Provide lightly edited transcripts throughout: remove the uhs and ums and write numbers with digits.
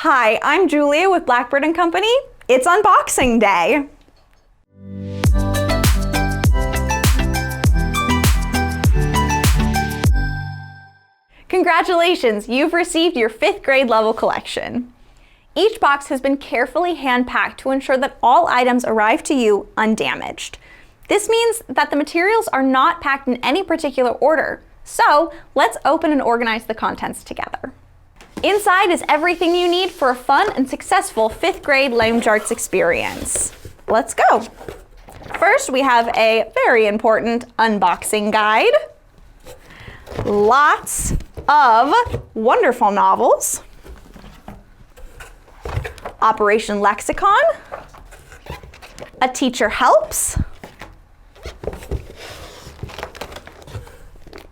Hi, I'm Julia with Blackbird & Company. It's unboxing day. Congratulations, you've received your 5th grade level collection. Each box has been carefully hand-packed to ensure that all items arrive to you undamaged. This means that the materials are not packed in any particular order. So let's open and organize the contents together. Inside is everything you need for a fun and successful 5th grade language arts experience. Let's go. First, we have a very important unboxing guide. Lots of wonderful novels. Operation Lexicon. A teacher helps.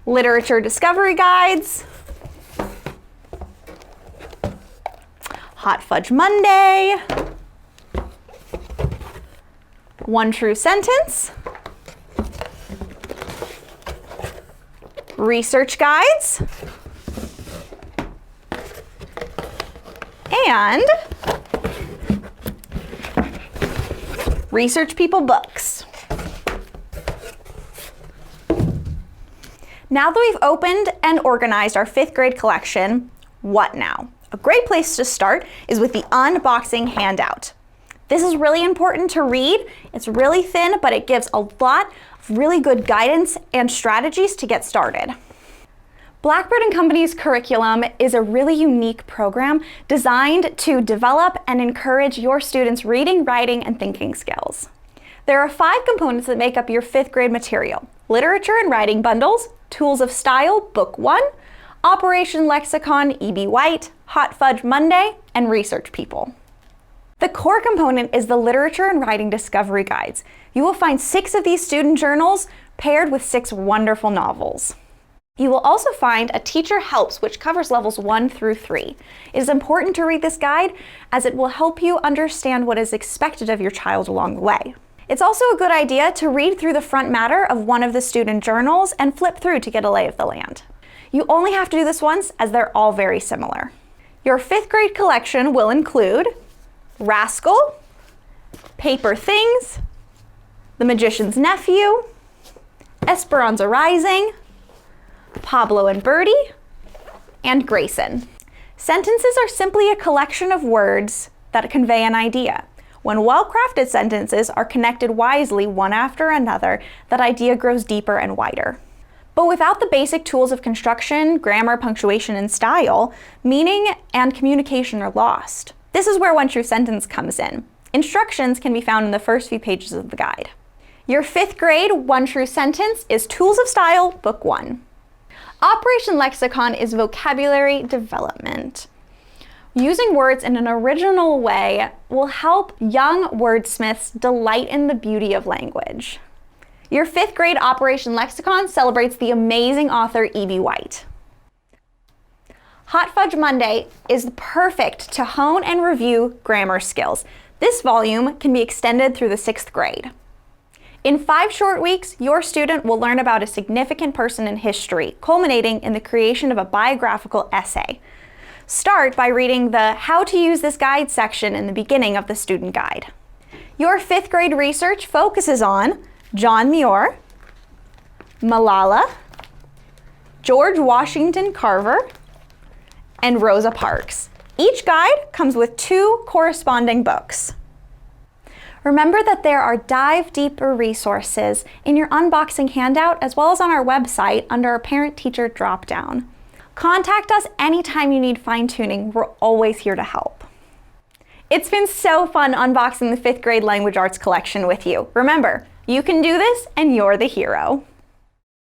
Literature discovery guides. Hot Fudge Monday. One True Sentence. Research guides. And Research People books. Now that we've opened and organized our 5th grade collection, what now? A great place to start is with the unboxing handout. This is really important to read. It's really thin, but it gives a lot of really good guidance and strategies to get started. Blackbird & Company's curriculum is a really unique program designed to develop and encourage your students' reading, writing, and thinking skills. There are 5 components that make up your 5th grade material: Literature and Writing Bundles, Tools of Style, Book 1, Operation Lexicon, E.B. White, Hot Fudge Monday, and Research People. The core component is the Literature and Writing Discovery Guides. You will find 6 of these student journals paired with 6 wonderful novels. You will also find a Teacher Helps, which covers levels 1 through 3. It is important to read this guide as it will help you understand what is expected of your child along the way. It's also a good idea to read through the front matter of one of the student journals and flip through to get a lay of the land. You only have to do this once, as they're all very similar. Your 5th grade collection will include Rascal, Paper Things, The Magician's Nephew, Esperanza Rising, Pablo and Birdie, and Grayson. Sentences are simply a collection of words that convey an idea. When well-crafted sentences are connected wisely one after another, that idea grows deeper and wider. But without the basic tools of construction, grammar, punctuation, and style, meaning and communication are lost. This is where One True Sentence comes in. Instructions can be found in the first few pages of the guide. Your 5th grade One True Sentence is Tools of Style, Book 1. Operation Lexicon is vocabulary development. Using words in an original way will help young wordsmiths delight in the beauty of language. Your 5th grade Operation Lexicon celebrates the amazing author E.B. White. Hot Fudge Monday is perfect to hone and review grammar skills. This volume can be extended through the 6th grade. In 5 short weeks, your student will learn about a significant person in history, culminating in the creation of a biographical essay. Start by reading the How to Use This Guide section in the beginning of the student guide. Your 5th grade research focuses on John Muir, Malala, George Washington Carver, and Rosa Parks. Each guide comes with 2 corresponding books. Remember that there are dive deeper resources in your unboxing handout as well as on our website under our parent-teacher dropdown. Contact us anytime you need fine-tuning. We're always here to help. It's been so fun unboxing the 5th grade language arts collection with you. Remember, you can do this and you're the hero.